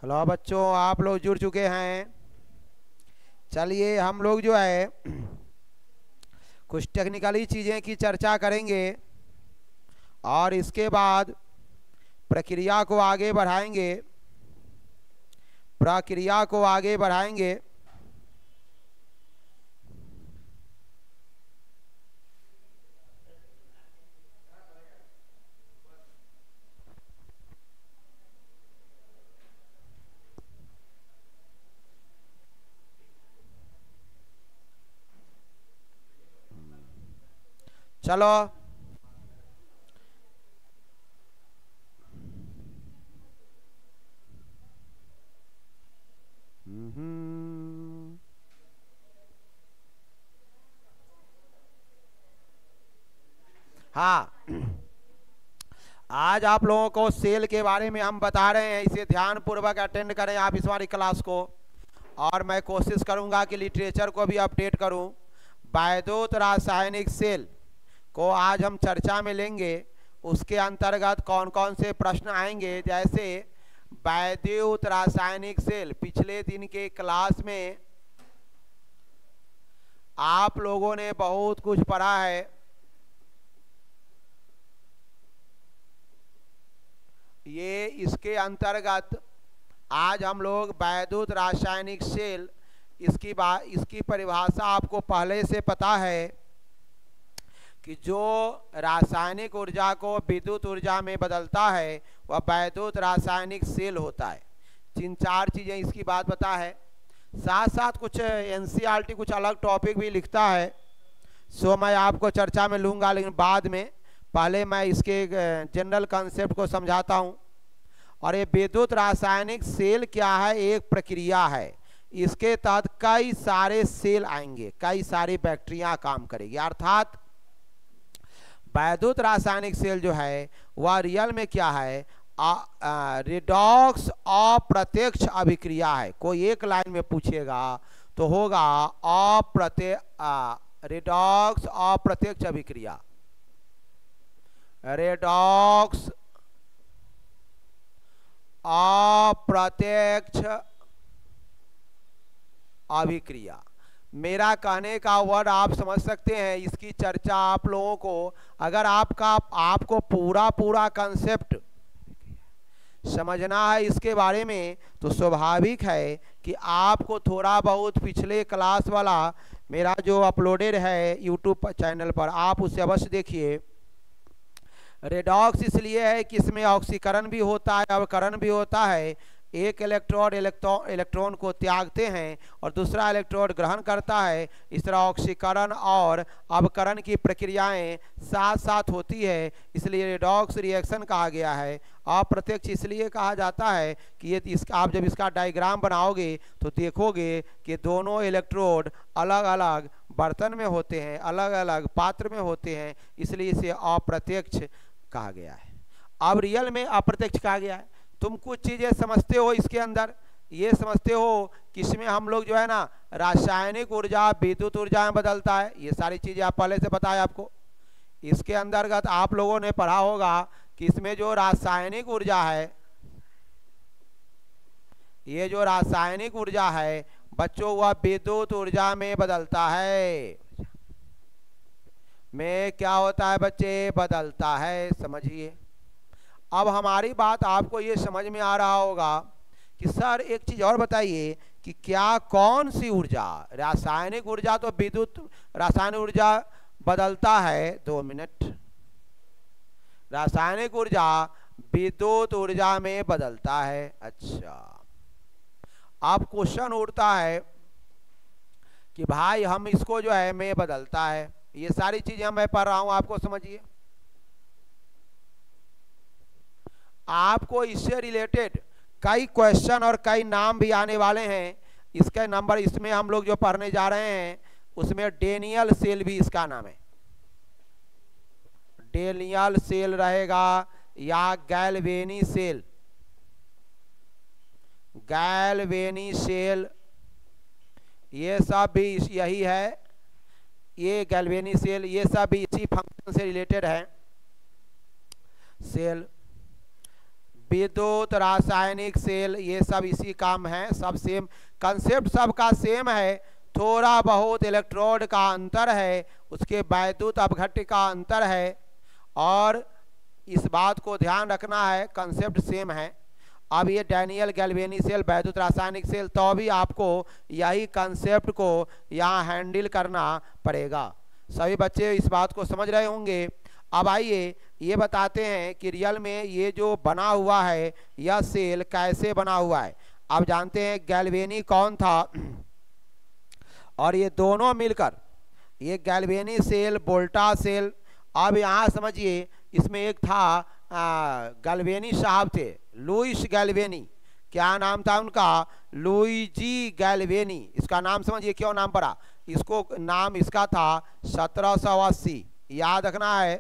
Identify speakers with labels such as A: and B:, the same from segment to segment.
A: Hello बच्चों, आप लोग जुड़ चुके हैं। चलिए हम लोग जो है कुछ टेक्निकली चीज़ें की चर्चा करेंगे और इसके बाद प्रक्रिया को आगे बढ़ाएंगे। चलो हाँ, आज आप लोगों को सेल के बारे में हम बता रहे हैं। इसे ध्यान पूर्वक अटेंड करें आप इस हमारी क्लास को, और मैं कोशिश करूंगा कि लिटरेचर को भी अपडेट करूं। वैद्युत रासायनिक सेल को आज हम चर्चा में लेंगे। उसके अंतर्गत कौन कौन से प्रश्न आएंगे, जैसे वैद्युत रासायनिक सेल। पिछले दिन के क्लास में आप लोगों ने बहुत कुछ पढ़ा है। ये इसके अंतर्गत आज हम लोग वैद्युत रासायनिक सेल, इसकी परिभाषा आपको पहले से पता है कि जो रासायनिक ऊर्जा को विद्युत ऊर्जा में बदलता है वह वैद्युत रासायनिक सेल होता है। 3-4 चीज़ें इसकी बात पता है। साथ साथ कुछ एनसीईआरटी कुछ अलग टॉपिक भी लिखता है, सो मैं आपको चर्चा में लूँगा, लेकिन बाद में। पहले मैं इसके जनरल कॉन्सेप्ट को समझाता हूँ। और ये विद्युत रासायनिक सेल क्या है? एक प्रक्रिया है। इसके तहत कई सारे सेल आएंगे, कई सारी बैक्टीरिया काम करेगी। अर्थात वैद्युत रासायनिक सेल जो है वह रियल में क्या है? रिडॉक्स अप्रत्यक्ष अभिक्रिया है। कोई एक लाइन में पूछेगा तो होगा रिडॉक्स अप्रत्यक्ष अभिक्रिया। रेडॉक्स अप्रत्यक्ष अभिक्रिया। मेरा कहने का वर्ड आप समझ सकते हैं। इसकी चर्चा आप लोगों को, अगर आपको पूरा कंसेप्ट समझना है इसके बारे में, तो स्वाभाविक है कि आपको थोड़ा बहुत पिछले क्लास वाला मेरा जो अपलोडेड है यूट्यूब चैनल पर, आप उसे अवश्य देखिए। रेडॉक्स इसलिए है कि इसमें ऑक्सीकरण भी होता है, अवकरण भी होता है। एक इलेक्ट्रॉन को त्यागते हैं और दूसरा इलेक्ट्रॉन ग्रहण करता है। इस तरह ऑक्सीकरण और अवकरण की प्रक्रियाएं साथ साथ होती है, इसलिए रेडॉक्स रिएक्शन कहा गया है। अप्रत्यक्ष इसलिए कहा जाता है कि आप जब इसका डायग्राम बनाओगे तो देखोगे कि दोनों इलेक्ट्रोड अलग अलग बर्तन में होते हैं, अलग अलग पात्र में होते हैं, इसलिए इसे अप्रत्यक्ष कहा गया है। अब रियल में अप्रत्यक्ष कहा गया है। तुम कुछ चीज़ें समझते हो इसके अंदर, ये समझते हो कि इसमें हम लोग जो है ना रासायनिक ऊर्जा विद्युत ऊर्जा में बदलता है। ये सारी चीज़ें आप पहले से पता है आपको। इसके अंतर्गत आप लोगों ने पढ़ा होगा कि इसमें जो रासायनिक ऊर्जा है, ये जो रासायनिक ऊर्जा है बच्चों, वह विद्युत ऊर्जा में बदलता है। में क्या होता है बच्चे? बदलता है। समझिए। अब हमारी बात आपको ये समझ में आ रहा होगा कि सर एक चीज़ और बताइए कि क्या कौन सी ऊर्जा, रासायनिक ऊर्जा तो विद्युत रासायनिक ऊर्जा बदलता है। 2 मिनट। रासायनिक ऊर्जा विद्युत ऊर्जा में बदलता है। अच्छा, अब क्वेश्चन उठता है कि भाई हम इसको जो है में बदलता है। ये सारी चीजें मैं पढ़ रहा हूं, आपको समझिए। आपको इससे रिलेटेड कई क्वेश्चन और कई नाम भी आने वाले हैं। इसके नंबर इसमें हम लोग जो पढ़ने जा रहे हैं उसमें डेनियल सेल भी इसका नाम है। डेनियल सेल रहेगा या गैल्वेनी सेल। गैल्वेनी सेल ये सब भी यही है। ये गैल्वेनी सेल ये सब भी इसी फंक्शन से रिलेटेड है। सेल विद्युत, रासायनिक सेल, ये सब इसी काम है, सब सेम कंसेप्ट, सबका सेम है, थोड़ा बहुत इलेक्ट्रोड का अंतर है, उसके वैद्युत अपघट्य का अंतर है, और इस बात को ध्यान रखना है, कंसेप्ट सेम है। अब ये डैनियल गैल्वेनी सेल, वैद्युत रासायनिक सेल, तो भी आपको यही कंसेप्ट को यहाँ हैंडल करना पड़ेगा। सभी बच्चे इस बात को समझ रहे होंगे। अब आइए ये बताते हैं कि रियल में ये जो बना हुआ है यह सेल कैसे बना हुआ है। आप जानते हैं गैल्वेनी कौन था, और ये दोनों मिलकर ये गैल्वेनी सेल, वोल्टा सेल। अब यहाँ समझिए, इसमें एक था गैल्वेनी साहब थे, लुइस गैल्वेनी, क्या नाम था उनका, लुइजी गैल्वेनी। इसका नाम समझिए क्यों नाम पड़ा, इसको नाम इसका था 1780, याद रखना है,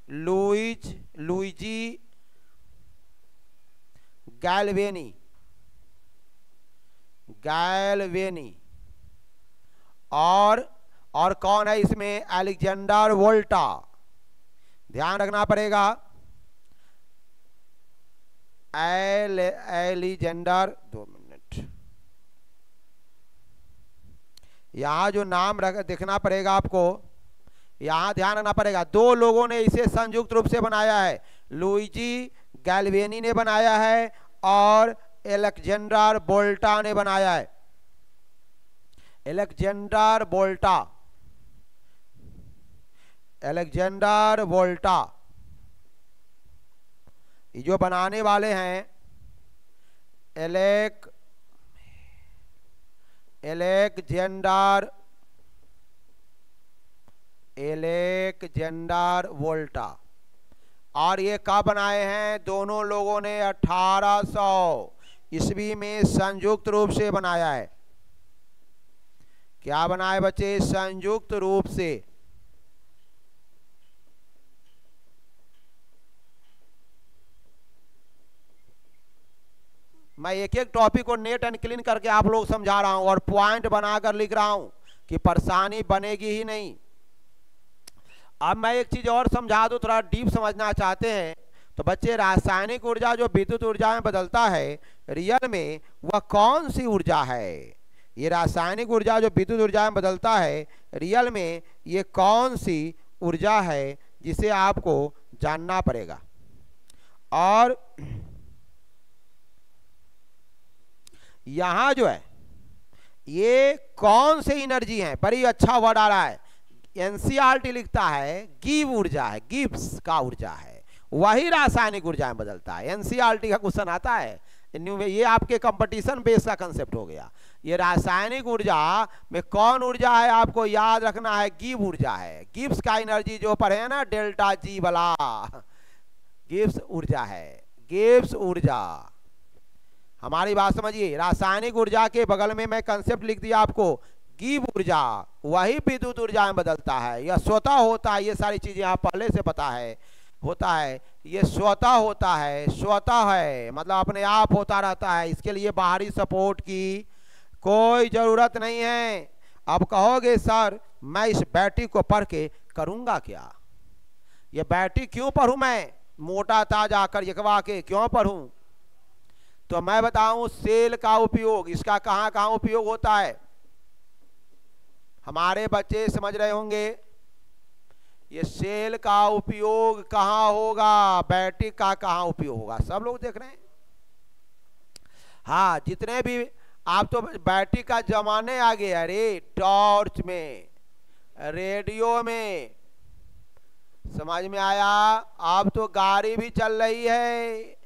A: लुइजी गैल्वेनी, गैल्वेनी। और कौन है इसमें, अलेक्जेंडर वोल्टा, ध्यान रखना पड़ेगा, एलिजेंडर, 2 मिनट, यहां जो नाम देखना पड़ेगा आपको, यहां ध्यान रखना पड़ेगा। दो लोगों ने इसे संयुक्त रूप से बनाया है, लुइजी गैल्वेनी ने बनाया है और अलेक्जेंडर वोल्टा ने बनाया है। अलेक्जेंडर वोल्टा, अलेक्जेंडर वोल्टा, ये जो बनाने वाले हैं अलेक्जेंडर वोल्टा। और ये कब बनाए हैं, दोनों लोगों ने 1800 ईस्वी में संयुक्त रूप से बनाया है। क्या बनाए बच्चे, संयुक्त रूप से। मैं एक एक टॉपिक को नेट एंड क्लीन करके आप लोग समझा रहा हूं और पॉइंट बनाकर लिख रहा हूं कि परेशानी बनेगी ही नहीं। अब मैं एक चीज और समझा दूं, थोड़ा डीप समझना चाहते हैं तो बच्चे, रासायनिक ऊर्जा जो विद्युत ऊर्जा में बदलता है, रियल में वह कौन सी ऊर्जा है। ये रासायनिक ऊर्जा जो विद्युत ऊर्जा में बदलता है, रियल में ये कौन सी ऊर्जा है, जिसे आपको जानना पड़ेगा। और यहां जो है ये कौन से एनर्जी है, बड़ी अच्छा वर्ड आ रहा है, एनसीईआरटी लिखता है गिव ऊर्जा है, गिब्स का ऊर्जा है, वही रासायनिक ऊर्जा में बदलता है। एनसीईआरटी का क्वेश्चन आता है, ये आपके कंपटीशन बेस का कंसेप्ट हो गया। ये रासायनिक ऊर्जा में कौन ऊर्जा है, आपको याद रखना है, गिव ऊर्जा है। गिब्स का एनर्जी जो पढ़े है ना, डेल्टा जी वाला, गिब्स ऊर्जा है, गिब्स ऊर्जा। हमारी बात समझिए, रासायनिक ऊर्जा के बगल में मैं कंसेप्ट लिख दिया आपको, गिव ऊर्जा, वही विद्युत ऊर्जा में बदलता है। यह स्वतः होता है, ये सारी चीजें आप पहले से पता है, होता है, ये स्वतः होता है, स्वतः है मतलब अपने आप होता रहता है। इसके लिए बाहरी सपोर्ट की कोई जरूरत नहीं है। अब कहोगे सर मैं इस बैटरी को पढ़ के करूंगा क्या, ये बैटरी क्यों पढ़ूं, मैं मोटा ताजा कर यकवा के क्यों पढ़ूं, तो मैं बताऊं सेल का उपयोग, इसका कहां कहां उपयोग होता है, हमारे बच्चे समझ रहे होंगे। ये सेल का उपयोग कहां होगा, बैटरी का कहां उपयोग होगा, सब लोग देख रहे हैं। हाँ, जितने भी आप तो बैटरी का जमाने आ गए, अरे टॉर्च में, रेडियो में, समझ में आया। अब तो गाड़ी भी चल रही है,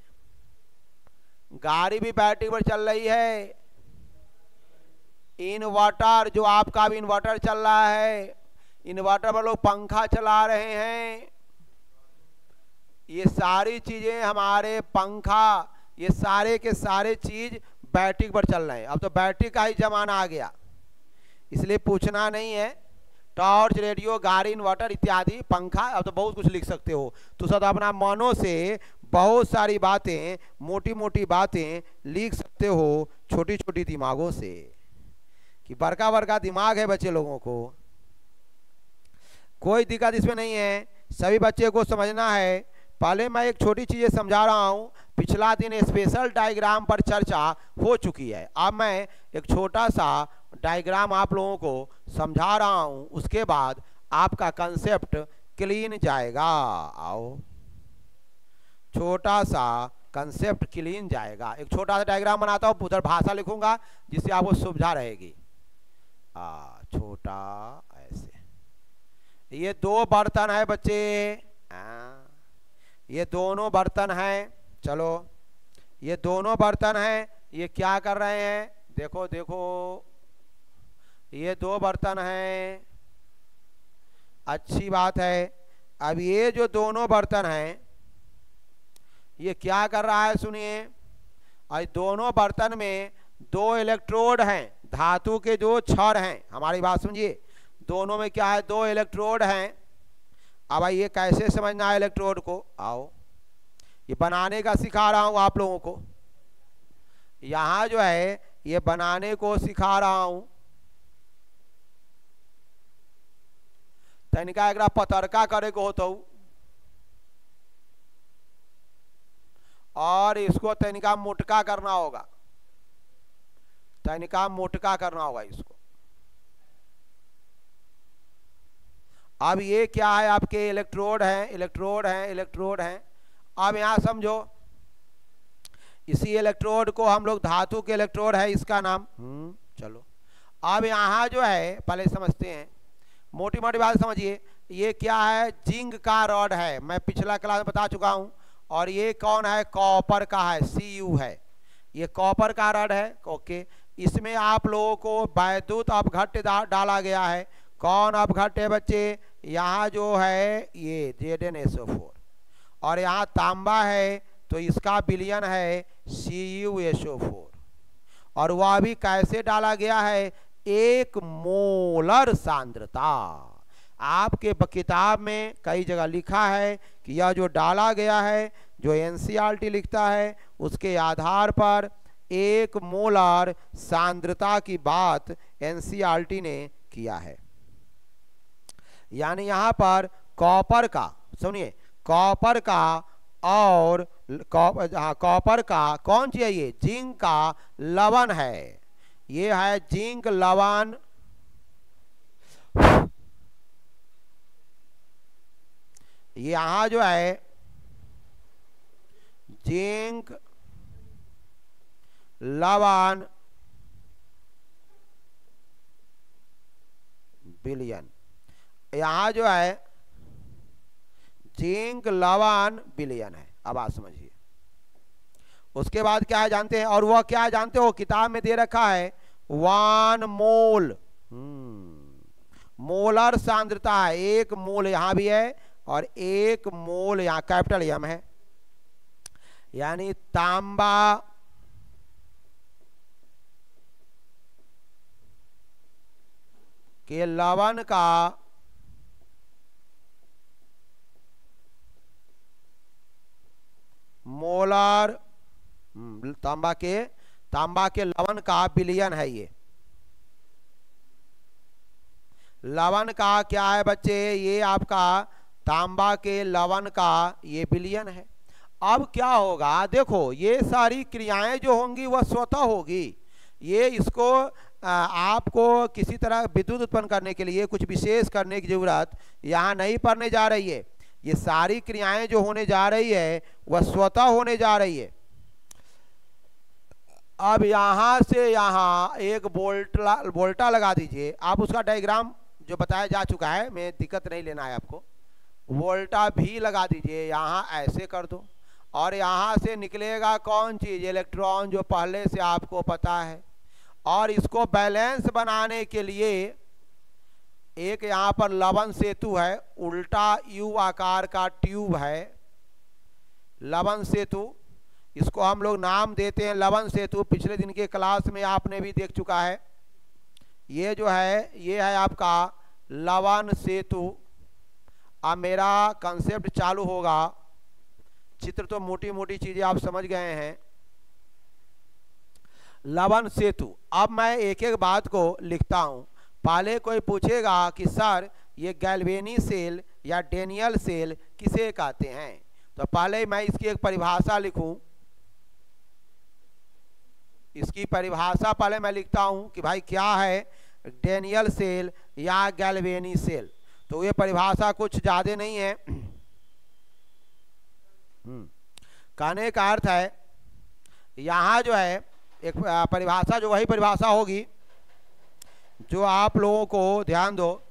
A: गाड़ी भी बैटरी पर चल रही है। इन्वर्टर, जो आपका भी इन्वर्टर चल रहा है, इन्वर्टर पर लोग पंखा चला रहे हैं, ये सारी चीजें हमारे पंखा, ये सारे के सारे चीज बैटरी पर चल रहे हैं। अब तो बैटरी का ही जमाना आ गया, इसलिए पूछना नहीं है। टॉर्च, रेडियो, गाड़ी, इन्वर्टर इत्यादि, पंखा, अब तो बहुत कुछ लिख सकते हो। तो सब अपना मनों से बहुत सारी बातें, मोटी मोटी बातें लिख सकते हो, छोटी छोटी दिमागों से, कि बड़का बड़का दिमाग है बच्चे लोगों को, कोई दिक्कत इसमें नहीं है। सभी बच्चे को समझना है। पहले मैं एक छोटी चीज़ें समझा रहा हूँ पिछला दिन स्पेशल डायग्राम पर चर्चा हो चुकी है। अब मैं एक छोटा सा डायग्राम आप लोगों को समझा रहा हूं, उसके बाद आपका कंसेप्ट क्लीन जाएगा। आओ, छोटा सा कंसेप्ट क्लीन जाएगा। एक छोटा सा डायग्राम बनाता हूं, उधर भाषा लिखूंगा जिससे आपको सुविधा रहेगी। छोटा ऐसे, ये दो बर्तन है बच्चे, ये दोनों बर्तन हैं। चलो, ये दोनों बर्तन हैं, ये क्या कर रहे हैं? देखो देखो, ये दो बर्तन हैं, अच्छी बात है। अब ये जो दोनों बर्तन हैं, ये क्या कर रहा है? सुनिए, और दोनों बर्तन में दो इलेक्ट्रोड हैं, धातु के जो छड़ हैं। हमारी बात समझिए, दोनों में क्या है? दो इलेक्ट्रोड हैं। अब ये कैसे समझना है इलेक्ट्रोड को? आओ, ये बनाने का सिखा रहा हूं आप लोगों को। यहां जो है ये बनाने को सिखा रहा हूं। तनिका एकरा पतरका करे को होता हूं, और इसको तनिका मोटका करना होगा, तनिका मोटका करना होगा इसको। अब ये क्या है? आपके इलेक्ट्रोड हैं, इलेक्ट्रोड हैं, इलेक्ट्रोड हैं। अब यहां समझो, इसी इलेक्ट्रोड को हम लोग, धातु के इलेक्ट्रोड है इसका नाम। चलो, अब यहां जो है पहले समझते हैं, मोटी मोटी बात समझिए। ये क्या है? जिंक का रॉड है, मैं पिछला क्लास में बता चुका हूं। और ये कौन है? कॉपर का है, Cu है। ये कॉपर का रॉड है। ओके, इसमें आप लोगों को वैद्युत अपघट्य डाला गया है। कौन अपघट्य है बच्चे? यहाँ जो है ये ZnSO4, और यहाँ तांबा है तो इसका विलयन है CuSO4। और वह भी कैसे डाला गया है? 1 मोलर सांद्रता। आपके किताब में कई जगह लिखा है कि यह जो डाला गया है, जो NCERT लिखता है, उसके आधार पर 1 मोलर सांद्रता की बात NCERT ने किया है। यानी यहां पर कॉपर का, सुनिए, कॉपर का और कॉपर का कौन चीज है? ये जिंक का लवण है। ये है जिंक लवण। यहां जो है जिंक लवण विलयन, यहां जो है जिंक लवण विलयन है। अब आप समझिए, उसके बाद क्या है जानते हैं? और वह क्या है जानते हो? किताब में दे रखा है 1 मोल, मोलर सांद्रता है। 1 मोल यहां भी है और 1 मोल यहां कैपिटल M है। यानी तांबा के लवण का मोलर, तांबा के लवण का विलयन है। ये लवण का क्या है बच्चे? ये आपका तांबा के लवण का ये विलयन है। अब क्या होगा? देखो, ये सारी क्रियाएं जो होंगी वह स्वतः होगी। ये इसको आपको किसी तरह विद्युत उत्पन्न करने के लिए कुछ विशेष करने की जरूरत यहाँ नहीं पड़ने जा रही है। ये सारी क्रियाएं जो होने जा रही है वह स्वतः होने जा रही है। अब यहां से यहां एक वोल्टा लगा दीजिए। आप उसका डायग्राम जो बताया जा चुका है, मैं दिक्कत नहीं लेना है आपको। वोल्टा भी लगा दीजिए, यहां ऐसे कर दो, और यहां से निकलेगा कौन चीज? इलेक्ट्रॉन, जो पहले से आपको पता है। और इसको बैलेंस बनाने के लिए एक यहाँ पर लवण सेतु है, उल्टा U आकार का ट्यूब है, लवण सेतु। इसको हम लोग नाम देते हैं लवण सेतु। पिछले दिन के क्लास में आपने भी देख चुका है। ये जो है, ये है आपका लवण सेतु। अब मेरा कंसेप्ट चालू होगा। चित्र तो मोटी मोटी चीजें आप समझ गए हैं। लवण सेतु। अब मैं एक एक बात को लिखता हूं। पहले कोई पूछेगा कि सर ये गैल्वेनी सेल या डेनियल सेल किसे कहते हैं, तो पहले मैं इसकी एक परिभाषा लिखूं। इसकी परिभाषा पहले मैं लिखता हूं कि भाई क्या है डैनियल सेल या गैल्वेनी सेल। तो ये परिभाषा कुछ ज़्यादा नहीं है। कहने का अर्थ है यहाँ जो है एक परिभाषा, जो वही परिभाषा होगी जो आप लोगों को ध्यान दो,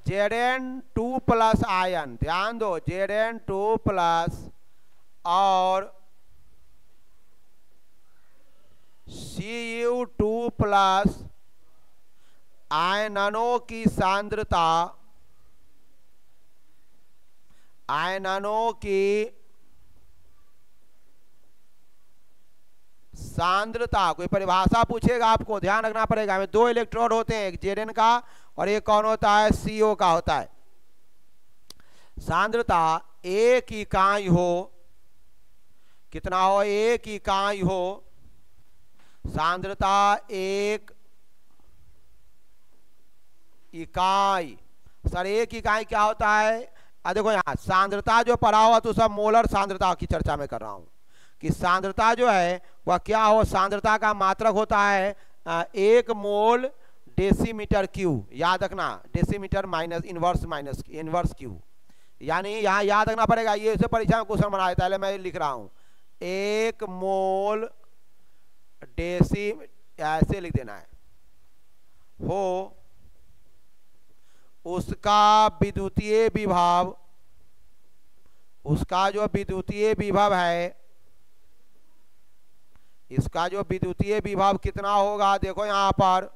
A: Zn2 प्लस आयन, ध्यान दो Zn2 प्लस और Cu2 प्लस आयनों की सांद्रता, आयनों की सांद्रता। कोई परिभाषा पूछेगा आपको ध्यान रखना पड़ेगा। हमें दो इलेक्ट्रोड होते हैं, एक Zn का और एक कौन होता है, CO का होता है। सांद्रता एक इकाई हो, कितना हो, एक इकाई हो, सांद्रता एक इकाई। सर एक इकाई क्या होता है, देखो यहाँ सांद्रता जो पढ़ा हुआ तो सब मोलर सांद्रता की चर्चा में कर रहा हूं कि सांद्रता जो है वह क्या हो, सांद्रता का मात्रक होता है 1 मोल डेसीमीटर क्यूब। याद रखना डेसीमीटर माइनस इनवर्स क्यूब, यानी यहाँ याद रखना पड़ेगा। ये इसे परीक्षा में क्वेश्चन बना देता है, मैं लिख रहा हूँ 1 मोल डेसी, ऐसे लिख देना है, हो उसका विद्युतीय विभव, उसका जो विद्युतीय विभव है, इसका जो विद्युतीय विभव कितना होगा, देखो यहां पर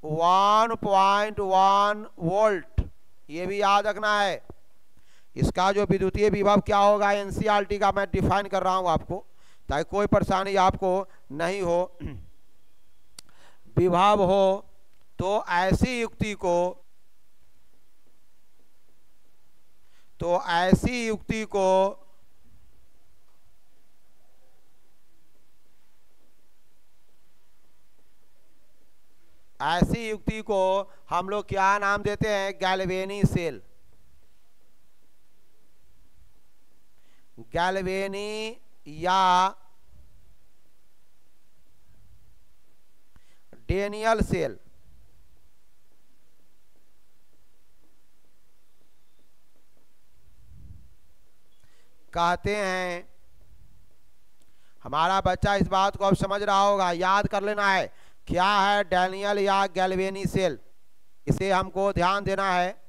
A: 1.1 वोल्ट, ये भी याद रखना है। इसका जो विद्युतीय विभव क्या होगा, एनसीईआरटी का मैं डिफाइन कर रहा हूं आपको ताकि कोई परेशानी आपको नहीं हो। विभव हो तो ऐसी युक्ति को, तो ऐसी युक्ति को हम लोग क्या नाम देते हैं, गैल्वेनी सेल। गैल्वेनी या डैनियल सेल। कहते हैं। हमारा बच्चा इस बात को अब समझ रहा होगा, याद कर लेना है क्या है डैनियल या गैल्वेनी सेल, इसे हमको ध्यान देना है।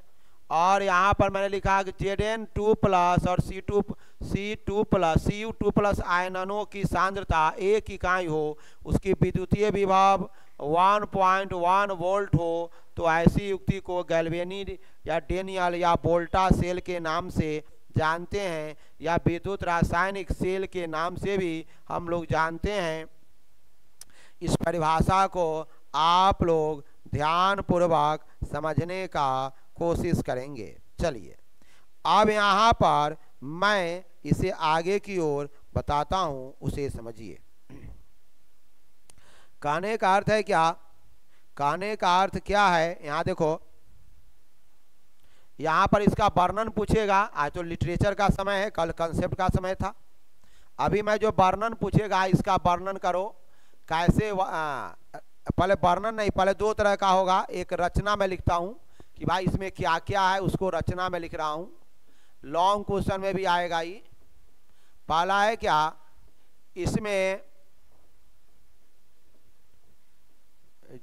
A: और यहाँ पर मैंने लिखा कि Zn2 प्लस और Cu2 प्लस आयनों की सांद्रता एक इकाई हो, उसकी विद्युतीय विभव 1.1 वोल्ट हो, तो ऐसी युक्ति को गैल्वेनी या डैनियल या वोल्टा सेल के नाम से जानते हैं, या विद्युत रासायनिक सेल के नाम से भी हम लोग जानते हैं। इस परिभाषा को आप लोग ध्यानपूर्वक समझने का कोशिश करेंगे। चलिए अब यहाँ पर मैं इसे आगे की ओर बताता हूँ, उसे समझिए। कहने का अर्थ है क्या, कहने का अर्थ क्या है, यहाँ देखो, यहाँ पर इसका वर्णन पूछेगा। आज तो लिटरेचर का समय है, कल कंसेप्ट का समय था। अभी मैं जो वर्णन पूछेगा इसका वर्णन करो कैसे। पहले वर्णन नहीं, पहले दो तरह का होगा। एक रचना में लिखता हूँ कि भाई इसमें क्या क्या है, उसको रचना में लिख रहा हूँ। लॉन्ग क्वेश्चन में भी आएगा ये। पहला है क्या, इसमें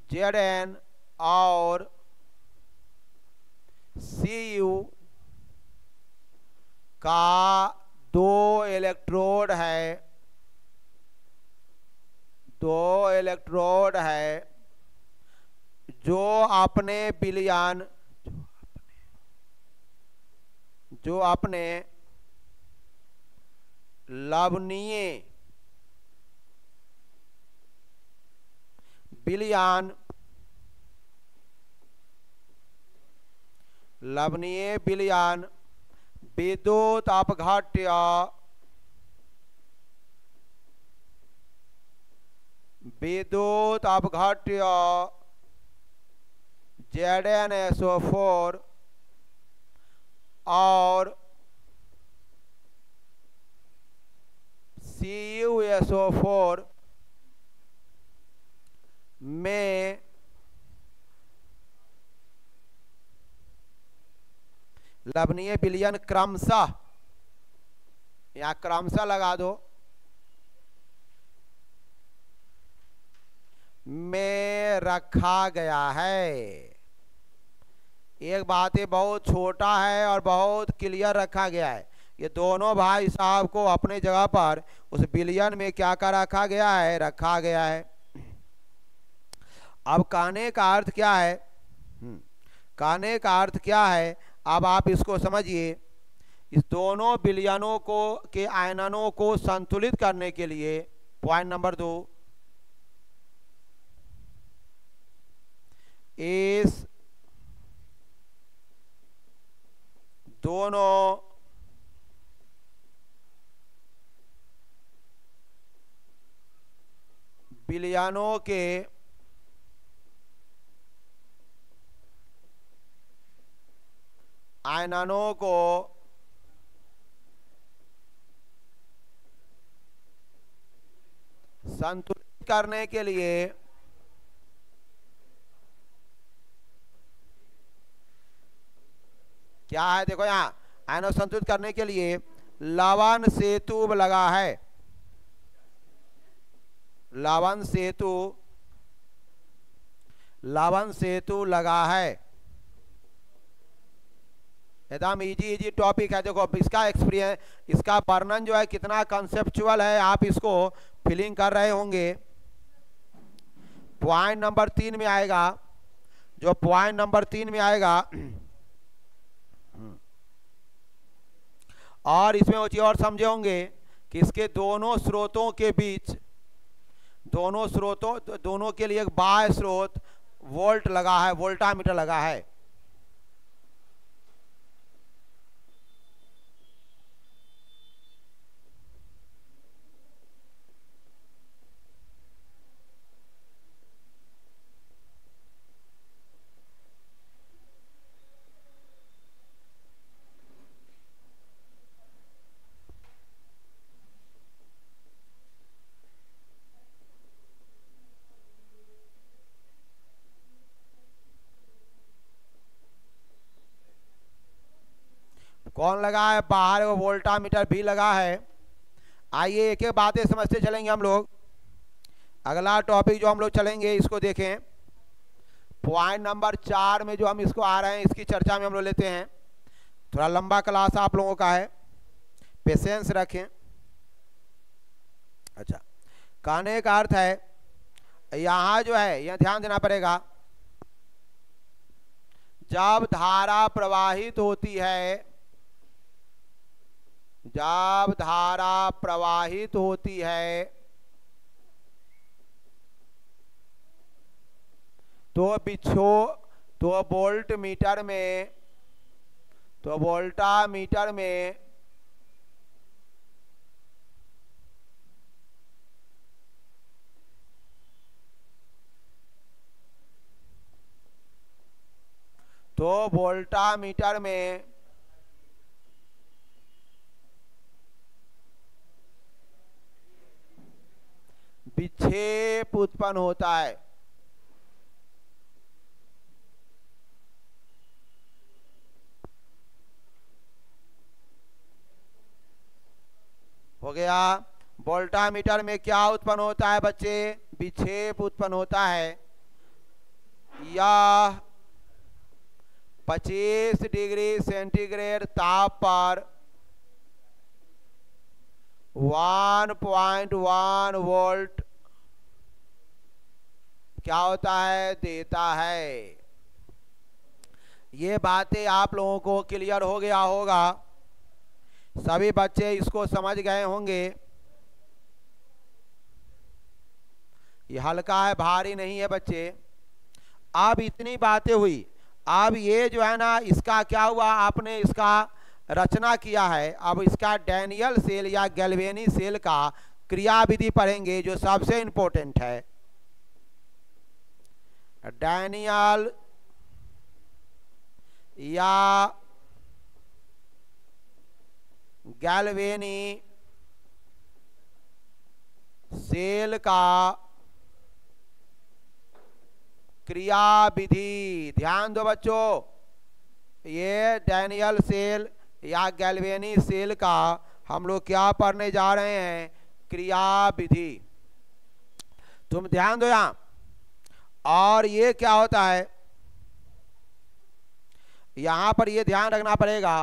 A: Zn और Cu का दो इलेक्ट्रोड है, दो इलेक्ट्रोड है जो अपने विलयन, जो अपने लवणीय विलयन, लवणीय विलयन विद्युत अपघट्य, विद्युत अपघट्य ZnSO4 और CuSO4 में लवणीय विलयन क्रमशः, या क्रमशः लगा दो, में रखा गया है। एक बात है, बहुत छोटा है और बहुत क्लियर रखा गया है। ये दोनों भाई साहब को अपने जगह पर उस विलयन में क्या कर रखा गया है, रखा गया है। अब कहने का अर्थ क्या है, कहने का अर्थ क्या है, अब आप इसको समझिए। इस दोनों विलयनों को के आयनों को संतुलित करने के लिए, पॉइंट नंबर 2, इस दोनों विलयनों के आयनों को संतुलित करने के लिए क्या है, देखो यहाँ आयनों संतुलित करने के लिए लवण सेतु लगा है। लवण सेतु लगा है। एकदम इजी टॉपिक है। देखो इसका एक्सपीरियंस, इसका वर्णन जो है कितना कंसेप्चुअल है, आप इसको फीलिंग कर रहे होंगे। पॉइंट नंबर 3 में आएगा, जो पॉइंट नंबर 3 में आएगा, और इसमें वो चीज और समझे होंगे कि इसके दोनों स्रोतों के बीच, दोनों के लिए एक बाह्य स्रोत वोल्ट लगा है, वोल्टामीटर लगा है। कौन लगा है, बाहर वो वोल्टामीटर भी लगा है। आइए एक एक बातें समझते चलेंगे हम लोग। अगला टॉपिक जो हम लोग चलेंगे इसको देखें। पॉइंट नंबर 4 में जो हम इसको आ रहे हैं, इसकी चर्चा में हम लोग लेते हैं। थोड़ा लंबा क्लास आप लोगों का है, पेशेंस रखें। अच्छा, कहने का अर्थ है, यहाँ जो है यह ध्यान देना पड़ेगा, जब धारा प्रवाहित होती है, जब धारा प्रवाहित होती है तो वोल्टमीटर में, तो वोल्टामीटर में विक्षेप उत्पन्न होता है। हो गया। वोल्टामीटर में क्या उत्पन्न होता है बच्चे, विक्षेप उत्पन्न होता है। यह 25 डिग्री सेंटीग्रेड ताप पर 1.1 वोल्ट क्या होता है, देता है। ये बातें आप लोगों को क्लियर हो गया होगा, सभी बच्चे इसको समझ गए होंगे। ये हल्का है, भारी नहीं है बच्चे। अब इतनी बातें हुई, अब ये जो है ना, इसका क्या हुआ, आपने इसका रचना किया है। अब इसका डैनियल सेल या गैल्वेनी सेल का क्रियाविधि पढ़ेंगे, जो सबसे इंपॉर्टेंट है। डैनियल या गैल्वेनी सेल का क्रियाविधि। ध्यान दो बच्चों, ये डैनियल सेल या गैल्वेनी सेल का हम लोग क्या पढ़ने जा रहे हैं, क्रियाविधि। तुम ध्यान दो यहां। और ये क्या होता है, यहां पर ये ध्यान रखना पड़ेगा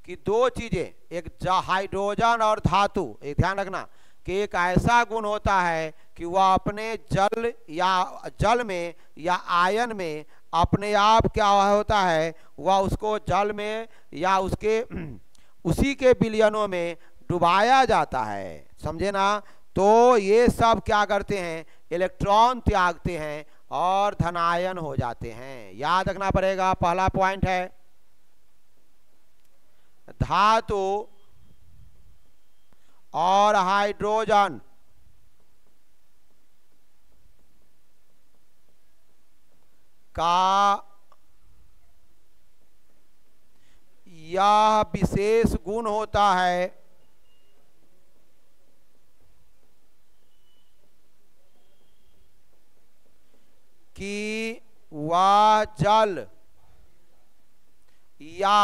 A: कि दो चीजें, एक हाइड्रोजन और धातु, एक ध्यान रखना कि एक ऐसा गुण होता है कि वह अपने जल में या आयन में अपने आप क्या होता है, वह उसको जल में या उसी के विलयनों में डुबाया जाता है, समझे ना। तो ये सब क्या करते हैं, इलेक्ट्रॉन त्यागते हैं और धनायन हो जाते हैं। याद रखना पड़ेगा, पहला पॉइंट है धातु और हाइड्रोजन का यह विशेष गुण होता है कि वह जल या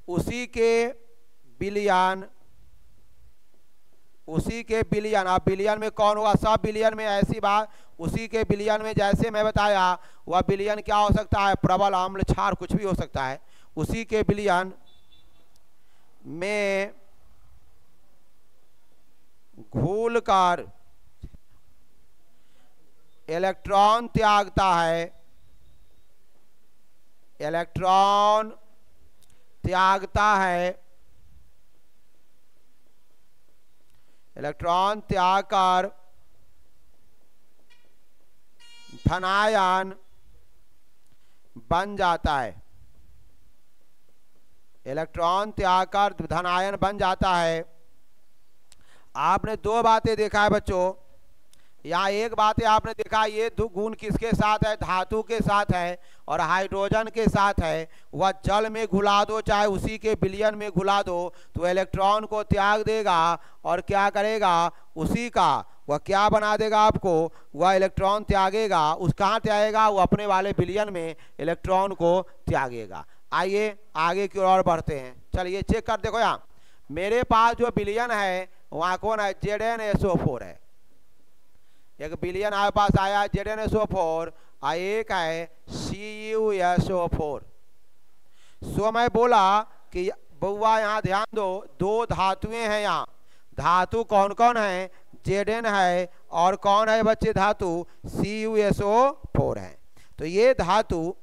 A: उसी के बिलियन, अब बिलियन में कौन होगा, सब बिलियन में, ऐसी बात, उसी के बिलियन में, जैसे मैं बताया वह बिलियन क्या हो सकता है, प्रबल, अम्ल, क्षार, कुछ भी हो सकता है। उसी के बिलियन में घुलकर इलेक्ट्रॉन त्यागता है, इलेक्ट्रॉन त्याग कर धनायन बन जाता है, इलेक्ट्रॉन त्याग कर धनायन बन जाता है। आपने दो बातें देखा है बच्चों, यहाँ एक बात है आपने देखा, ये गुण किसके साथ है, धातु के साथ है और हाइड्रोजन के साथ है। वह जल में घुला दो चाहे उसी के विलयन में घुला दो तो इलेक्ट्रॉन को त्याग देगा और क्या करेगा, उसी का वह क्या बना देगा आपको, वह इलेक्ट्रॉन त्यागेगा। उस कहाँ त्यागेगा, वो अपने वाले विलयन में इलेक्ट्रॉन को त्यागेगा। आइए आगे की ओर बढ़ते हैं। चलिए चेक कर देखो, यहाँ मेरे पास जो विलयन है वहाँ कौन है, ZnSO4 है। एक विलयन आपके पास आया ZnSO4 और एक है CuSO4। सो मैं बोला कि बउआ यहाँ ध्यान दो, दो धातुएं हैं यहाँ। धातु कौन कौन है, Zn है और कौन है बच्चे, धातु CuSO4 है। तो ये धातु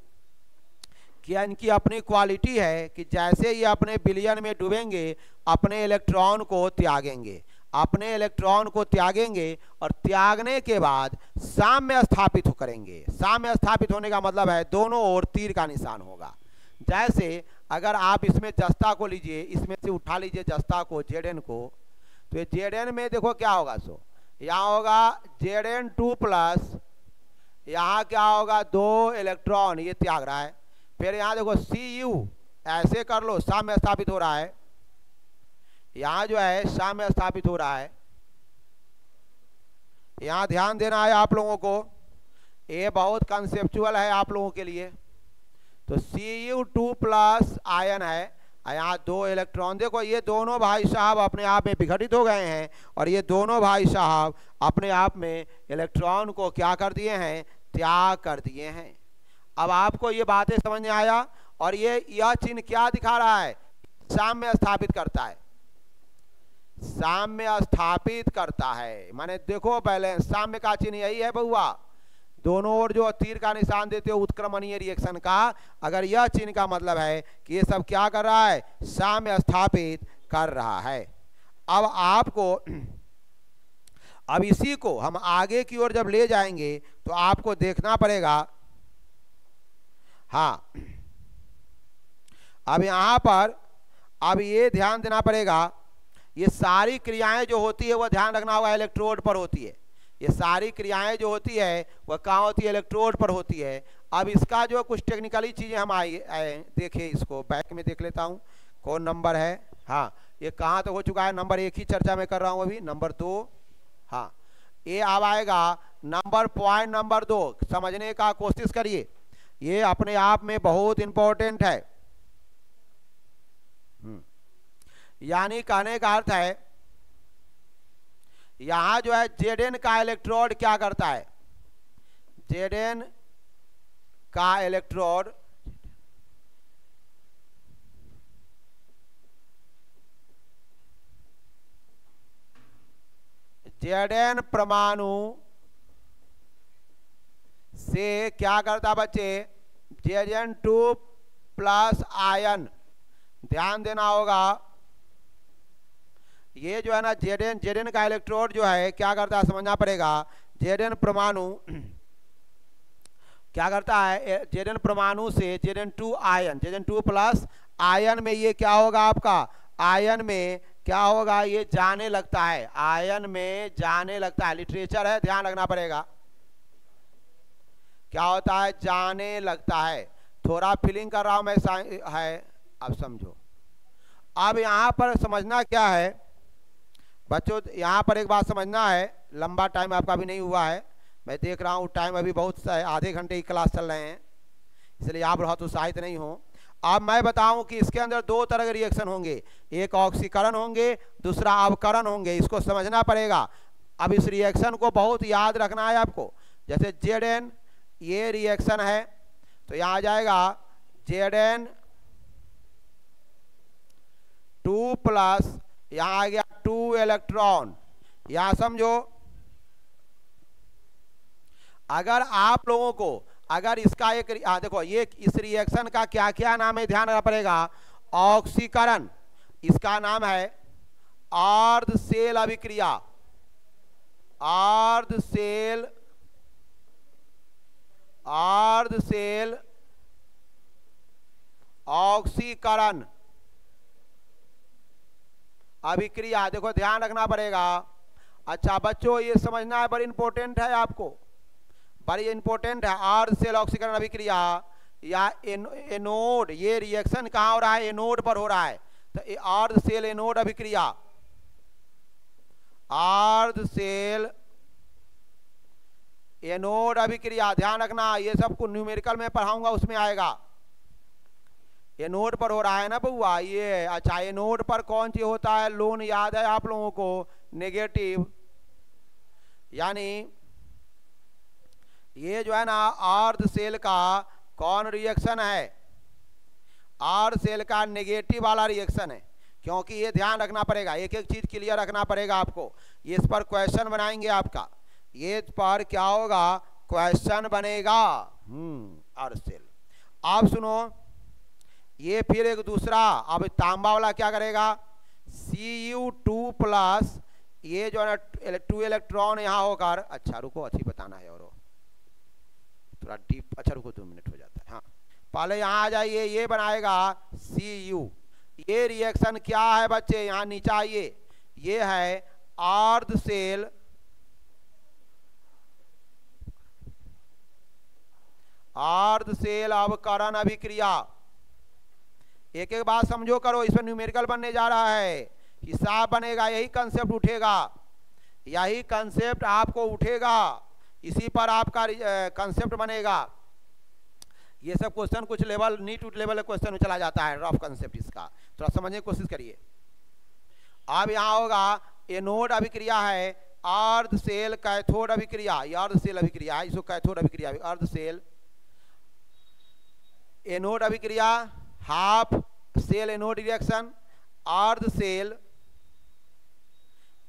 A: कि इनकी अपनी क्वालिटी है कि जैसे ये अपने विलयन में डूबेंगे अपने इलेक्ट्रॉन को त्यागेंगे, अपने इलेक्ट्रॉन को त्यागेंगे और त्यागने के बाद साम्य स्थापित करेंगे। साम्य स्थापित होने का मतलब है दोनों ओर तीर का निशान होगा। जैसे अगर आप इसमें जस्ता को लीजिए, इसमें से उठा लीजिए जस्ता को, Zn को, तो ये Zn में देखो क्या होगा, सो यहाँ होगा Zn2 प्लस, यहाँ क्या होगा, 2 इलेक्ट्रॉन ये त्याग रहा है। फिर यहाँ देखो Cu, ऐसे कर लो, साम्य स्थापित हो रहा है, यहाँ जो है साम्य स्थापित हो रहा है। यहाँ ध्यान देना है आप लोगों को, ये बहुत कंसेप्चुअल है आप लोगों के लिए। तो Cu2 प्लस आयन है, यहाँ 2 इलेक्ट्रॉन, देखो ये दोनों भाई साहब अपने आप में विघटित हो गए हैं और ये दोनों भाई साहब अपने आप में इलेक्ट्रॉन को क्या कर दिए हैं, त्याग कर दिए हैं। अब आपको ये बातें समझ में आया। और यह चिन्ह क्या दिखा रहा है, साम्य स्थापित करता है, साम्य स्थापित करता है। माने देखो बैलेंस, साम्य का चिन्ह यही है बउआ, दोनों ओर जो तीर का निशान देते हो उत्क्रमणीय रिएक्शन का, अगर यह चिन्ह का मतलब है कि ये सब क्या कर रहा है, साम्य स्थापित कर रहा है। अब आपको, अब इसी को हम आगे की ओर जब ले जाएंगे तो आपको देखना पड़ेगा, हाँ अब यहां पर अब ये ध्यान देना पड़ेगा, ये सारी क्रियाएं जो होती है वह ध्यान रखना होगा इलेक्ट्रोड पर होती है। ये सारी क्रियाएं जो होती है वह कहाँ होती है, इलेक्ट्रोड पर होती है। अब इसका जो कुछ टेक्निकली चीजें हम आए देखें, इसको बैक में देख लेता हूँ कौन नंबर है, हाँ, ये कहाँ तक हो चुका है? नंबर 1 ही चर्चा में कर रहा हूँ अभी, नंबर 2। हाँ, ये अब आएगा पॉइंट नंबर 2, समझने का कोशिश करिए, ये अपने आप में बहुत इंपॉर्टेंट है। यानी कहने का अर्थ है, यहां जो है Zn का इलेक्ट्रोड क्या करता है? Zn का इलेक्ट्रोड Zn परमाणु से क्या करता बच्चे? Zn2 प्लस आयन, ध्यान देना होगा, ये जो है ना Zn का इलेक्ट्रोड जो है क्या करता है समझना पड़ेगा। Zn परमाणु क्या करता है? Zn परमाणु से Zn2 ion, Zn2 plus ion में ये क्या होगा आपका? आयन में क्या होगा? ये जाने लगता है, आयन में जाने लगता है, लिटरेचर है, ध्यान रखना पड़ेगा। क्या होता है? जाने लगता है। थोड़ा फीलिंग कर रहा हूं मैं है, अब समझो। अब यहां पर समझना क्या है बच्चों, यहां पर एक बात समझना है, लंबा टाइम आपका भी नहीं हुआ है, मैं देख रहा हूं टाइम अभी बहुत आधे घंटे की क्लास चल रहे हैं, इसलिए आप बहुत उत्साहित नहीं हो। अब मैं बताऊं कि इसके अंदर 2 तरह के रिएक्शन होंगे, एक ऑक्सीकरण होंगे, दूसरा अवकरण होंगे, इसको समझना पड़ेगा। अब इस रिएक्शन को बहुत याद रखना है आपको। जैसे Zn ये रिएक्शन है, तो यहाँ आ जाएगा Zn2 प्लस, यहाँ आ गया 2 इलेक्ट्रॉन। यहाँ समझो, अगर आप लोगों को अगर इसका एक देखो, ये इस रिएक्शन का क्या क्या नाम है ध्यान रखना पड़ेगा। ऑक्सीकरण, इसका नाम है अर्ध सेल अभिक्रिया, अर्ध सेल ऑक्सीकरण अभिक्रिया, देखो ध्यान रखना पड़ेगा। अच्छा बच्चों, ये समझना है, बड़ी इंपॉर्टेंट है आपको, बड़ी इंपॉर्टेंट है। अर्ध सेल ऑक्सीकरण अभिक्रिया या एनोड, ये रिएक्शन कहाँ हो रहा है? एनोड पर हो रहा है, तो ये अर्ध सेल एनोड अभिक्रिया, अर्ध सेल एनोड अभिक्रिया, ध्यान रखना, ये सब को न्यूमेरिकल में पढ़ाऊंगा उसमें आएगा। एनोड पर हो रहा है ना बउआ ये। अच्छा, एनोड पर कौन सी होता है? लोन याद है आप लोगों को? नेगेटिव। यानी ये जो है ना अर्ध सेल का कौन रिएक्शन है? अर्ध सेल का नेगेटिव वाला रिएक्शन है, क्योंकि ये ध्यान रखना पड़ेगा, एक एक चीज क्लियर रखना पड़ेगा आपको। ये इस पर क्वेश्चन बनाएंगे आपका, ये पर क्या होगा? क्वेश्चन बनेगा। अर्ध सेल। आप सुनो, ये फिर एक दूसरा, अब तांबा वाला क्या करेगा? Cu2 प्लस, ये जो है ना 2 इलेक्ट्रॉन यहाँ होकर, अच्छा रुको, अच्छी बताना है और थोड़ा डीप, अच्छा रुको 2 मिनट हो जाता है। हाँ, पहले यहाँ आ जाइए, ये बनाएगा Cu। ये रिएक्शन क्या है बच्चे? यहाँ नीचे आइए, ये है अर्ध सेल अवकरण अभिक्रिया। एक एक बात समझो करो, इसमें न्यूमेरिकल बनने जा रहा है, हिसाब बनेगा, यही कंसेप्ट उठेगा, यही कंसेप्ट आपको उठेगा, इसी पर आपका कंसेप्ट बनेगा। ये सब क्वेश्चन कुछ लेवल नीट लेवल क्वेश्चन में चला जाता है, रफ कंसेप्ट इसका थोड़ा समझने की कोशिश करिए। अब यहाँ होगा एनोड अभिक्रिया है, अर्ध सेल कैथोड अभिक्रिया, ये अर्ध सेल अभिक्रिया है, इसको कैथोड अभिक्रिया, अर्ध सेल एनोड अभिक्रिया, हाफ सेल एनोड रिएक्शन, अर्ध सेल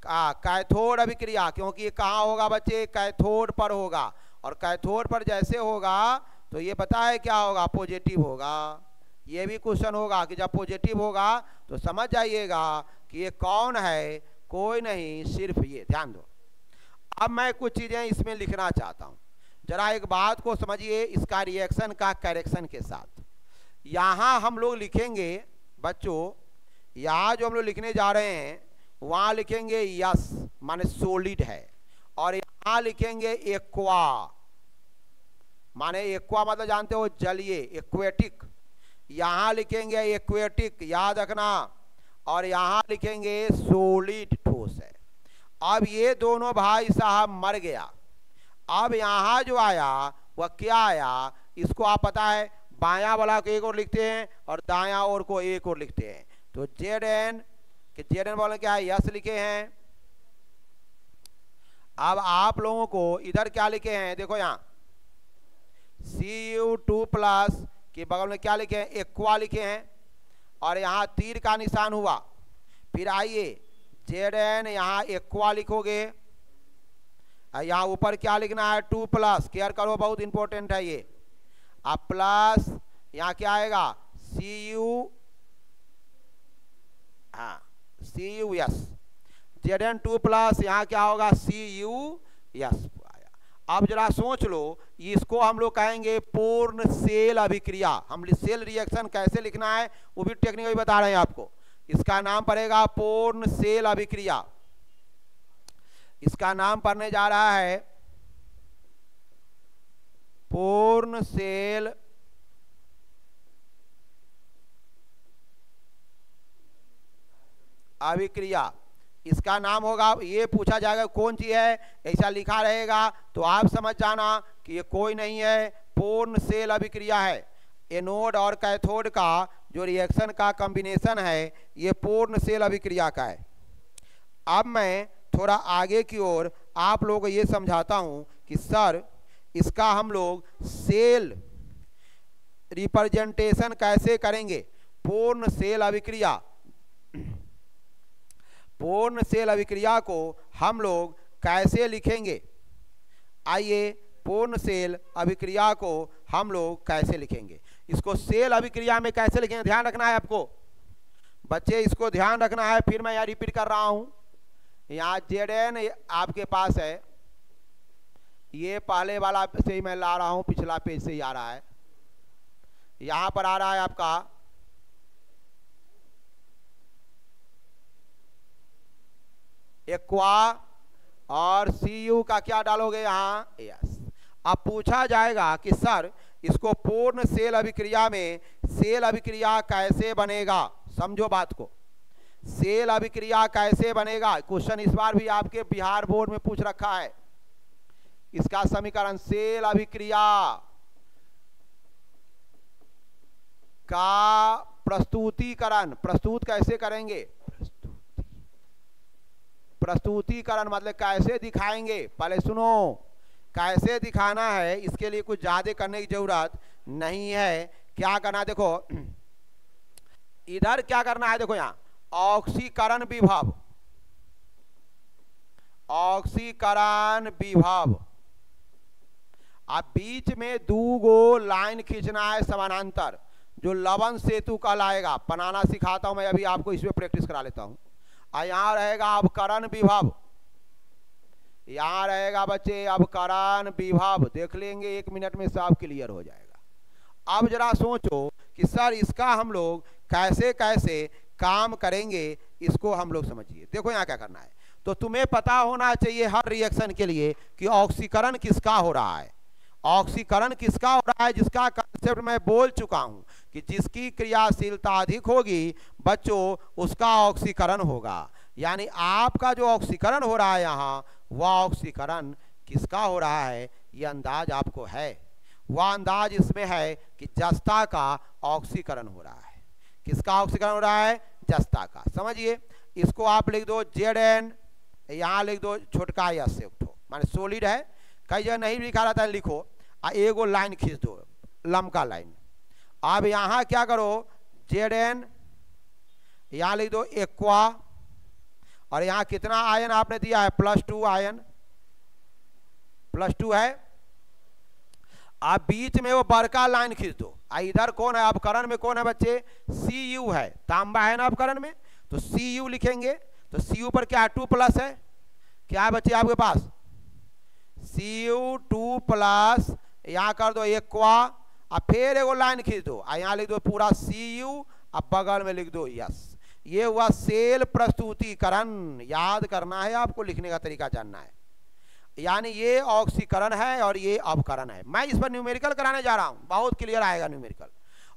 A: कैथोड अभिक्रिया, क्योंकि ये कहाँ होगा बच्चे? कैथोड पर होगा, और कैथोड पर जैसे होगा तो ये पता है क्या होगा? पॉजिटिव होगा। ये भी क्वेश्चन होगा कि जब पॉजिटिव होगा तो समझ जाइएगा कि ये कौन है, कोई नहीं, सिर्फ ये, ध्यान दो। अब मैं कुछ चीजें इसमें लिखना चाहता हूं, जरा एक बात को समझिए, इसका रिएक्शन का करेक्शन के साथ। यहां हम लोग लिखेंगे बच्चों, यहां जो हम लोग लिखने जा रहे हैं वहां लिखेंगे यस, माने सॉलिड है, और यहां लिखेंगे एक्वा, माने एक्वा मतलब जानते हो जलीय, एक्वेटिक, यहां लिखेंगे एक्वेटिक, याद रखना। और यहाँ लिखेंगे सॉलिड ठोस है। अब ये दोनों भाई साहब मर गया। अब यहाँ जो आया वह क्या आया, इसको आप पता है, बायां वाला को एक और लिखते हैं और दायां ओर को एक और लिखते हैं। तो जेड एन कि जेड एन बोले क्या है, यस लिखे हैं। अब आप लोगों को इधर क्या लिखे हैं, देखो यहाँ Cu2+ के बगल में क्या लिखे हैं, एक्वा लिखे हैं और यहाँ तीर का निशान हुआ। फिर आइए जेड एन यहाँ एक्वा लिखोगे, यहाँ ऊपर क्या लिखना है 2+, केयर करो बहुत इंपॉर्टेंट है ये। अब प्लस यहाँ क्या आएगा Cu, हाँ Cus, जेड एन 2+, यहाँ क्या होगा Cus। अब जरा सोच लो, इसको हम लोग कहेंगे पूर्ण सेल अभिक्रिया। हम सेल रिएक्शन कैसे लिखना है वो भी टेक्निकली बता रहे हैं आपको। इसका नाम पड़ेगा पूर्ण सेल अभिक्रिया। इसका नाम पड़ने जा रहा है पूर्ण सेल अभिक्रिया। इसका नाम होगा, ये पूछा जाएगा कौन चीज है, ऐसा लिखा रहेगा तो आप समझ जाना कि ये कोई नहीं है, पूर्ण सेल अभिक्रिया है। एनोड और कैथोड का जो रिएक्शन का कॉम्बिनेशन है ये पूर्ण सेल अभिक्रिया का है। अब मैं थोड़ा आगे की ओर आप लोगों को ये समझाता हूं कि सर इसका हम लोग सेल रिप्रेजेंटेशन कैसे करेंगे। पूर्ण सेल अभिक्रिया, पूर्ण सेल अभिक्रिया को हम लोग कैसे लिखेंगे, आइए पूर्ण सेल अभिक्रिया को हम लोग कैसे लिखेंगे। इसको सेल अभिक्रिया में कैसे लिखेंगे ध्यान रखना है आपको बच्चे, इसको ध्यान रखना है। फिर मैं यहाँ रिपीट कर रहा हूँ, यहाँ Zn आपके पास है, ये पहले वाला से ही मैं ला रहा हूँ, पिछला पेज से ही आ रहा है। यहाँ पर आ रहा है आपका एक्वा और Cu का क्या डालोगे यहाँ यस। अब पूछा जाएगा कि सर इसको पूर्ण सेल अभिक्रिया में सेल अभिक्रिया कैसे बनेगा। समझो बात को, सेल अभिक्रिया कैसे बनेगा। क्वेश्चन इस बार भी आपके बिहार बोर्ड में पूछ रखा है। इसका समीकरण सेल अभिक्रिया का प्रस्तुतीकरण, प्रस्तुत कैसे करेंगे, प्रस्तुतीकरण मतलब कैसे दिखाएंगे। पहले सुनो, कैसे दिखाना है इसके लिए कुछ ज्यादा करने की जरूरत नहीं है। क्या करना है देखो, इधर क्या करना है देखो, यहाँ ऑक्सीकरण विभव, ऑक्सीकरण विभव। अब बीच में दो गो लाइन खींचना है समानांतर, जो लवन सेतु कहलाएगा। बनाना सिखाता हूं मैं अभी आपको, इसमें प्रैक्टिस करा लेता हूं। यहाँ रहेगा अवकरण विभव, यहाँ रहेगा बच्चे अवकरण विभव। देख लेंगे 1 मिनट में सब क्लियर हो जाएगा। अब जरा सोचो कि सर इसका हम लोग कैसे कैसे काम करेंगे, इसको हम लोग समझिए। देखो यहाँ क्या करना है, तो तुम्हें पता होना चाहिए हर रिएक्शन के लिए कि ऑक्सीकरण किसका हो रहा है। ऑक्सीकरण किसका हो रहा है, जिसका कंसेप्ट मैं बोल चुका हूं कि जिसकी क्रियाशीलता अधिक होगी बच्चों उसका ऑक्सीकरण होगा। यानी आपका जो ऑक्सीकरण हो रहा है यहाँ, वह ऑक्सीकरण किसका हो रहा है ये अंदाज आपको है। वह अंदाज इसमें है कि जस्ता का ऑक्सीकरण हो रहा है। किसका ऑक्सीकरण हो रहा है, जस्ता का। समझिए, इसको आप लिख दो Zn, यहाँ लिख दो छोटका यस से उठो, माने सॉलिड है। कई जगह नहीं लिखा रहता है, लिखो एगो लाइन खींच दो, लंबका लाइन। अब यहाँ क्या करो, Zn यहाँ लिख दो एक्वा, और यहाँ कितना आयन आपने दिया है, +2 आयन, +2 है। आप बीच में वो बड़का लाइन खींच दो। इधर कौन है अवकरण में, कौन है बच्चे, Cu है, तांबा है ना अवकरण में, तो Cu लिखेंगे। तो Cu पर क्या है, 2+ है। क्या है बच्चे आपके पास, Cu2+, यहाँ कर दो एक्वा, अब फिर एगो लाइन खींच दो, यहाँ लिख दो पूरा Cu, अब बगल में लिख दो यस। ये हुआ सेल प्रस्तुतीकरण। याद करना है आपको, लिखने का तरीका जानना है। यानी ये ऑक्सीकरण है और ये अवकरण है। मैं इस पर न्यूमेरिकल कराने जा रहा हूं, बहुत क्लियर आएगा न्यूमेरिकल।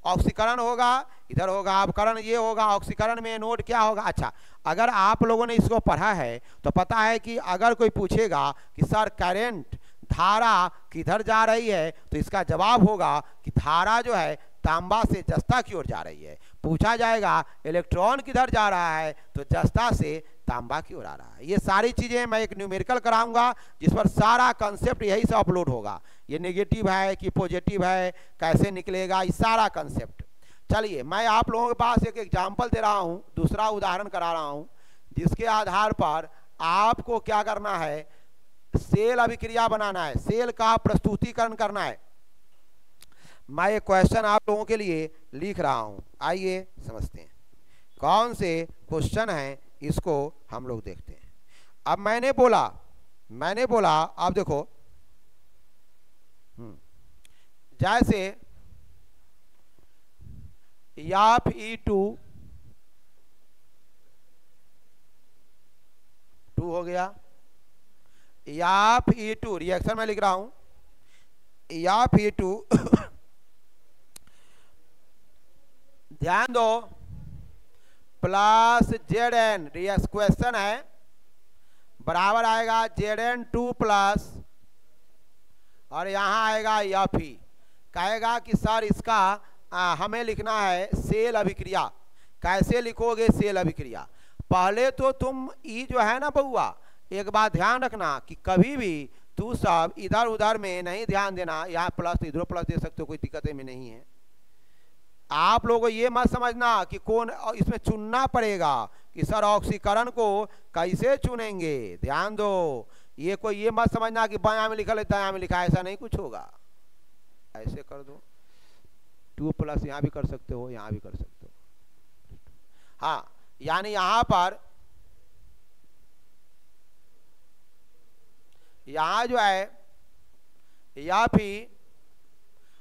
A: ऑक्सीकरण होगा, इधर होगा अपकरण, ये होगा ऑक्सीकरण में नोड क्या होगा। अच्छा, अगर आप लोगों ने इसको पढ़ा है तो पता है कि अगर कोई पूछेगा कि सर करंट धारा किधर जा रही है, तो इसका जवाब होगा कि धारा जो है तांबा से जस्ता की ओर जा रही है। पूछा जाएगा इलेक्ट्रॉन किधर जा रहा है, तो जस्ता से तांबा की ओर आ रहा है। ये सारी चीजें मैं एक न्यूमेरिकल कराऊंगा जिस पर सारा कंसेप्ट यही से अपलोड होगा। ये नेगेटिव है कि पॉजिटिव है, कैसे निकलेगा, ये सारा कंसेप्ट। चलिए मैं आप लोगों के पास एक एग्जाम्पल दे रहा हूँ, दूसरा उदाहरण करा रहा हूँ, जिसके आधार पर आपको क्या करना है, सेल अभिक्रिया बनाना है, सेल का प्रस्तुतिकरण करना है। मैं एक क्वेश्चन आप लोगों के लिए लिख रहा हूं, आइए समझते हैं कौन से क्वेश्चन हैं, इसको हम लोग देखते हैं। अब मैंने बोला आप देखो, जैसे याफ E2 हो गया, याफ E2 रिएक्शन में लिख रहा हूं, याफ E2 ध्यान दो प्लस Zn, क्वेश्चन है, बराबर आएगा Zn2 प्लस, और यहां आएगा Fe। कहेगा कि सर इसका हमें लिखना है सेल अभिक्रिया। कैसे लिखोगे सेल अभिक्रिया? पहले तो तुम ई जो है ना बउआ, एक बात ध्यान रखना कि कभी भी तू सब इधर उधर में नहीं ध्यान देना, यहाँ प्लस इधर प्लस दे सकते हो, कोई दिक्कत में नहीं है। आप लोगों को ये मत समझना कि कौन इसमें चुनना पड़ेगा कि सर ऑक्सीकरण को कैसे चुनेंगे। ध्यान दो, ये कोई ये मत समझना कि बायां में लिखा है दायां में लिखा है, ऐसा नहीं कुछ होगा। ऐसे कर दो, 2 प्लस यहाँ भी कर सकते हो, यहाँ भी कर सकते हो। हाँ, यानी यहां पर यहां जो है या फिर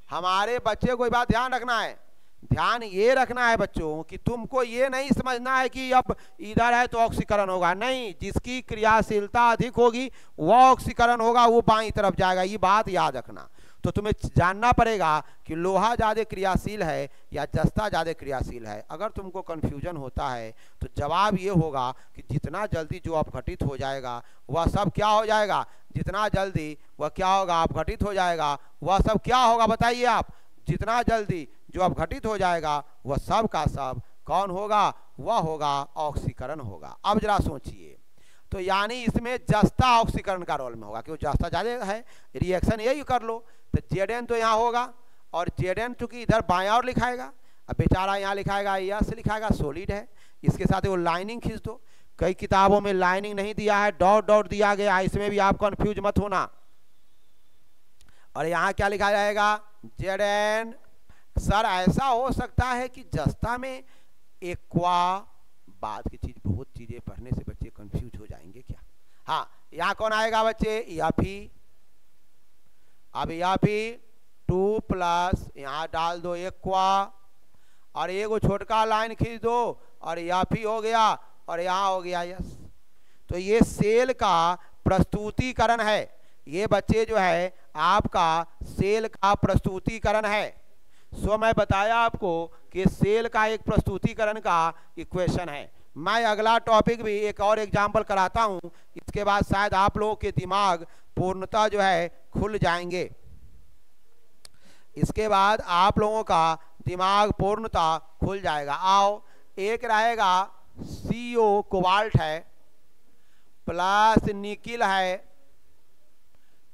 A: हमारे बच्चे को बात ध्यान रखना है, ध्यान ये रखना है बच्चों कि तुमको ये नहीं समझना है कि अब इधर है तो ऑक्सीकरण होगा, नहीं। जिसकी क्रियाशीलता अधिक होगी वह ऑक्सीकरण होगा, वो बाईं तरफ जाएगा, ये बात याद रखना। तो तुम्हें जानना पड़ेगा कि लोहा ज़्यादा क्रियाशील है या जस्ता ज़्यादा क्रियाशील है। अगर तुमको कन्फ्यूजन होता है तो जवाब ये होगा कि जितना जल्दी जो अपघटित हो जाएगा वह सब क्या हो जाएगा, जितना जल्दी वह क्या होगा अपघटित हो जाएगा, वह सब क्या होगा बताइए आप, जितना जल्दी जो अपघटित हो जाएगा वह सब का सब कौन होगा, वह होगा ऑक्सीकरण होगा। अब जरा सोचिए, तो यानी इसमें जस्ता ऑक्सीकरण का रोल में होगा क्योंकि जस्ता ज़्यादा है, रिएक्शन यही कर लो। तो Zn तो यहाँ होगा, और Zn चूंकि इधर बायां और लिखाएगा, अब बेचारा यहाँ लिखाएगा यस लिखाएगा, सॉलिड है, इसके साथ वो लाइनिंग खींच दो। कई किताबों में लाइनिंग नहीं दिया है, डॉट डॉट दिया गया, इसमें भी आप कंफ्यूज मत होना। और यहाँ क्या लिखा जाएगा Zn। सर ऐसा हो सकता है कि जस्ता में एक्वा, बाद की चीज, बहुत चीजें पढ़ने से बच्चे कंफ्यूज हो जाएंगे क्या। हाँ, यहाँ कौन आएगा बच्चे, याफी। अब याफी 2 प्लस यहाँ डाल दो एक्वा, और एक छोटका लाइन खींच दो और याफी हो गया, और यहाँ हो गया यस। तो ये सेल का प्रस्तुतिकरण है, ये बच्चे जो है आपका सेल का प्रस्तुतिकरण है। सो मैं बताया आपको कि सेल का एक प्रस्तुतिकरण का इक्वेशन है। मैं अगला टॉपिक भी एक और एग्जाम्पल कराता हूं, इसके बाद शायद आप लोगों के दिमाग पूर्णतः जो है खुल जाएंगे। इसके बाद आप लोगों का दिमाग पूर्णतः खुल जाएगा। आओ, एक रहेगा CO कोबाल्ट है, प्लस निकिल है,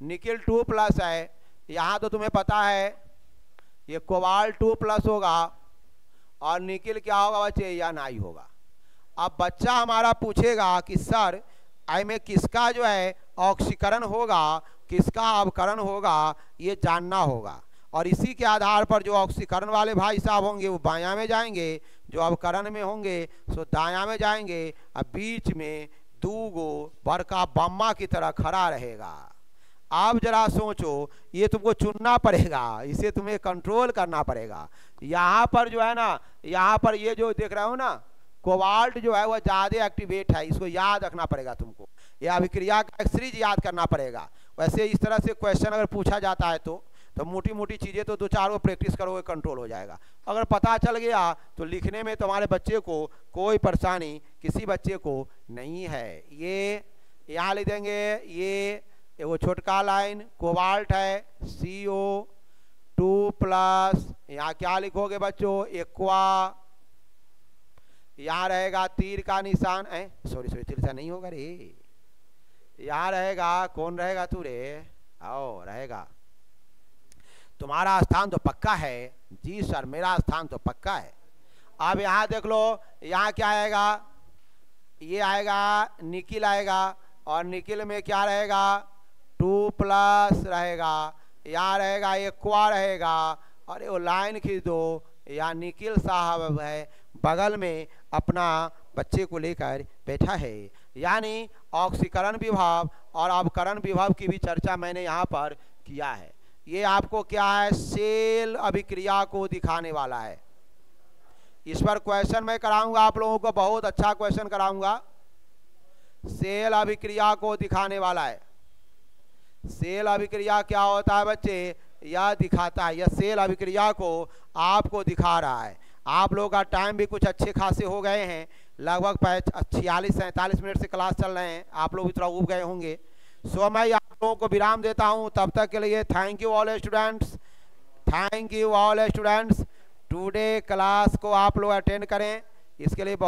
A: निकिल 2 प्लस है। यहाँ तो तुम्हें पता है ये कोबाल्ट 2 प्लस होगा, और निकिल क्या होगा बच्चे, या नाई होगा। अब बच्चा हमारा पूछेगा कि सर में किसका जो है ऑक्सीकरण होगा, किसका अवकरण होगा, ये जानना होगा। और इसी के आधार पर जो ऑक्सीकरण वाले भाई साहब होंगे वो बायां में जाएंगे, जो अवकरण में होंगे सो दायां में जाएंगे। अब बीच में 2 गो बड़का बम्मा की तरह खड़ा रहेगा। आप जरा सोचो, ये तुमको चुनना पड़ेगा, इसे तुम्हें कंट्रोल करना पड़ेगा। यहाँ पर जो है ना, यहाँ पर ये जो देख रहे हो ना कोबाल्ट जो है वह ज़्यादा एक्टिवेट है, इसको याद रखना पड़ेगा तुमको। यह अभिक्रिया का सीरीज याद करना पड़ेगा। वैसे इस तरह से क्वेश्चन अगर पूछा जाता है तो तो मोटी मोटी चीज़ें तो 2-4 प्रैक्टिस करोगे कंट्रोल हो जाएगा। अगर पता चल गया तो लिखने में तुम्हारे बच्चे को कोई परेशानी किसी बच्चे को नहीं है। ये यहाँ लिख देंगे, ये वो छोटका लाइन कोबाल्ट है CO2+, यहाँ क्या लिखोगे बच्चों, एक्वा, यहाँ रहेगा तीर का निशान है, सॉरी तीर का नहीं होगा रे, यहाँ रहेगा, कौन रहेगा तू रे, आओ रहेगा, तुम्हारा स्थान तो पक्का है। जी सर मेरा स्थान तो पक्का है। अब यहाँ देख लो, यहाँ क्या आएगा, ये आएगा निकिल आएगा, और निकिल में क्या रहेगा 2+ रहेगा, यहाँ रहेगा एक्वा रहेगा, और वो लाइन खींच दो, यहाँ निकिल साहब है बगल में अपना बच्चे को लेकर बैठा है। यानी ऑक्सीकरण विभव और अवकरण विभव की भी चर्चा मैंने यहाँ पर किया है। ये आपको क्या है, सेल अभिक्रिया को दिखाने वाला है। इस पर क्वेश्चन मैं कराऊंगा आप लोगों को, बहुत अच्छा क्वेश्चन कराऊंगा। सेल अभिक्रिया को दिखाने वाला है। सेल अभिक्रिया क्या होता है बच्चे, यह दिखाता है, यह सेल अभिक्रिया को आपको दिखा रहा है। आप लोगों का टाइम भी कुछ अच्छे खासे हो गए हैं, लगभग 46-47 मिनट से क्लास चल रहे हैं, आप लोग भी थोड़ा उब गए होंगे। सो मैं आप लोगों को विराम देता हूं, तब तक के लिए thank you all students, thank you all students. Today class को आप लोग अटेंड करें, इसके लिए बहुत